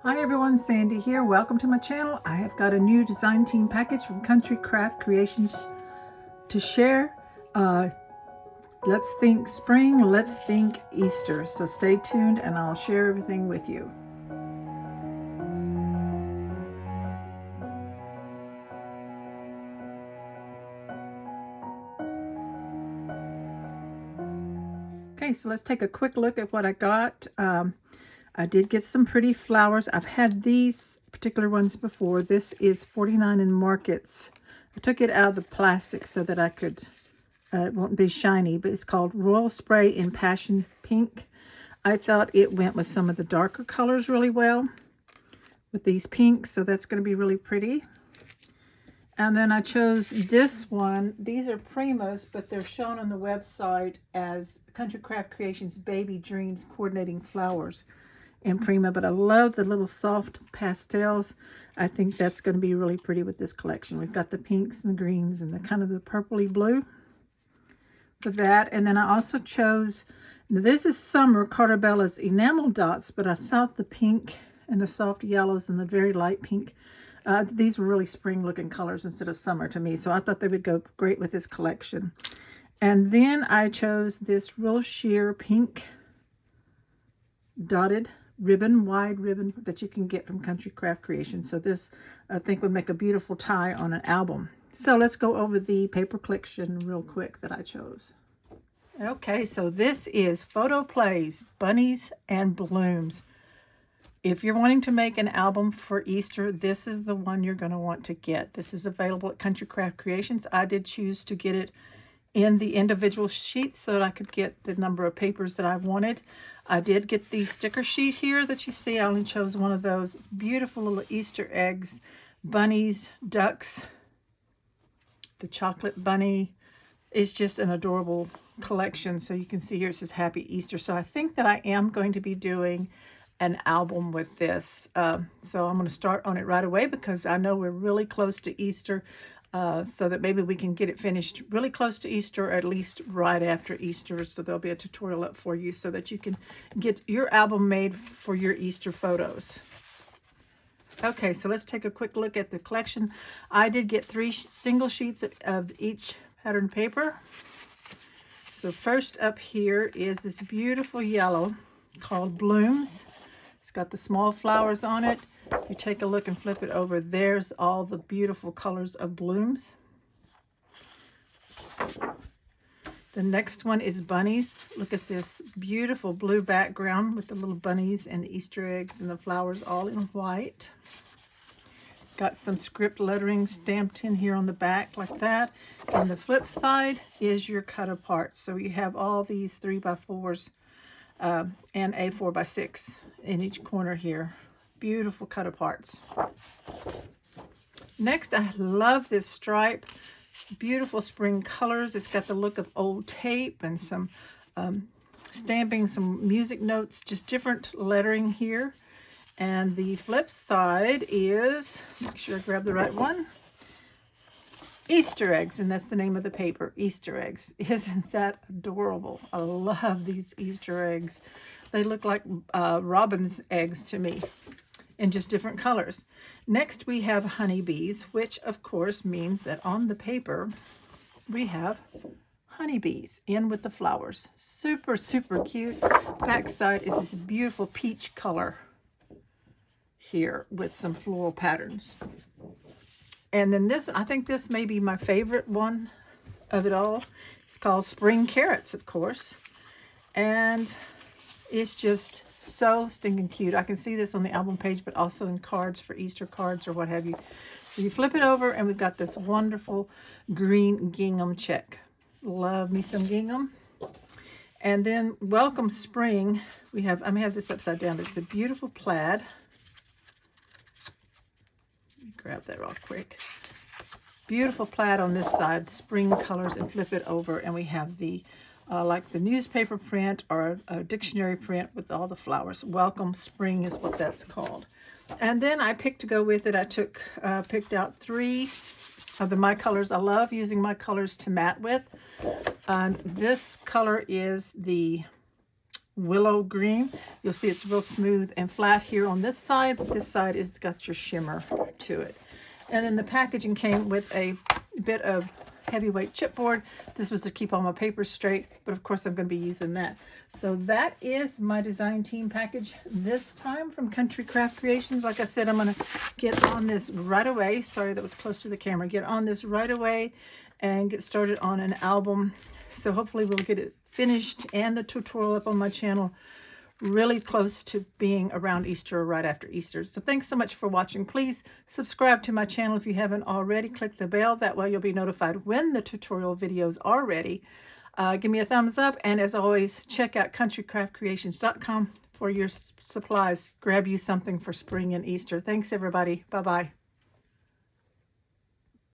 Hi everyone, Sandy here. Welcome to my channel. I have got a new design team package from Country Craft Creations to share. Let's think spring, let's think Easter. So stay tuned and I'll share everything with you. Okay, so let's take a quick look at what I got. I did get some pretty flowers. I've had these particular ones before. This is 49 in Markets. I took it out of the plastic so that I could, it won't be shiny, but it's called Royal Spray in Passion Pink. I thought it went with some of the darker colors really well with these pinks, so that's going to be really pretty. And then I chose this one. These are Primas, but they're shown on the website as Country Craft Creations Baby Dreams Coordinating Flowers in Prima, but I love the little soft pastels. I think that's going to be really pretty with this collection. We've got the pinks and the greens and the kind of the purpley blue for that. And then I also chose, this is Summer Cartabella's Enamel Dots, but I thought the pink and the soft yellows and the very light pink, these were really spring looking colors instead of summer to me. So I thought they would go great with this collection. And then I chose this real sheer pink dotted ribbon, wide ribbon that you can get from Country Craft Creations. So this, I think, would make a beautiful tie on an album. So let's go over the paper collection real quick that I chose. Okay, so this is Photoplay's Bunnies and Blooms. If you're wanting to make an album for Easter, this is the one you're going to want to get. This is available at Country Craft Creations. I did choose to get it in the individual sheets so that I could get the number of papers that I wanted. I did get the sticker sheet here that you see. I only chose one of those. Beautiful little Easter eggs, bunnies, ducks. The chocolate bunny is just an adorable collection. So you can see here it says Happy Easter. So I think that I am going to be doing an album with this. So I'm going to start on it right away because I know we're really close to Easter. So that maybe we can get it finished really close to Easter, or at least right after Easter. So there'll be a tutorial up for you so that you can get your album made for your Easter photos. Okay, so let's take a quick look at the collection. I did get 3 single sheets of each pattern paper. So first up here is this beautiful yellow called Blooms. It's got the small flowers on it. If you take a look and flip it over, there's all the beautiful colors of blooms. The next one is bunnies. Look at this beautiful blue background with the little bunnies and the Easter eggs and the flowers all in white. Got some script lettering stamped in here on the back like that. And the flip side is your cut apart. So you have all these 3x4s and a 4x6 in each corner here. Beautiful cut aparts. Next, I love this stripe. Beautiful spring colors. It's got the look of old tape and some stamping, some music notes, just different lettering here. And the flip side is, make sure I grab the right one, Easter eggs, and that's the name of the paper, Easter eggs. Isn't that adorable? I love these Easter eggs. They look like robin's eggs to me, in just different colors. Next we have honeybees, which of course means that on the paper we have honeybees in with the flowers. Super, super cute. Back side is this beautiful peach color here with some floral patterns. And then this, I think this may be my favorite one of it all. It's called Spring Carrots, of course. And it's just so stinking cute. I can see this on the album page, but also in cards for Easter cards or what have you. So you flip it over and we've got this wonderful green gingham check. Love me some gingham. And then Welcome Spring. We have, I may have this upside down, but it's a beautiful plaid. Let me grab that real quick. Beautiful plaid on this side, spring colors, and flip it over and we have the like the newspaper print or a dictionary print with all the flowers. Welcome Spring is what that's called. And then I picked to go with it. I picked out 3 of my colors. I love using my colors to mat with. This color is the willow green. You'll see it's real smooth and flat here on this side, but this side is got your shimmer to it. And then the packaging came with a bit of heavyweight chipboard. This was to keep all my papers straight, but of course I'm going to be using that. So that is my design team package this time from Country Craft Creations. Like I said, I'm going to get on this right away. Sorry, that was close to the camera. Get on this right away and get started on an album. So hopefully we'll get it finished and the tutorial up on my channel really close to being around Easter or right after Easter. So thanks so much for watching. Please subscribe to my channel if you haven't already. Click the bell. That way you'll be notified when the tutorial videos are ready. Give me a thumbs up. And as always, check out countrycraftcreations.com for your supplies. Grab you something for spring and Easter. Thanks, everybody. Bye-bye.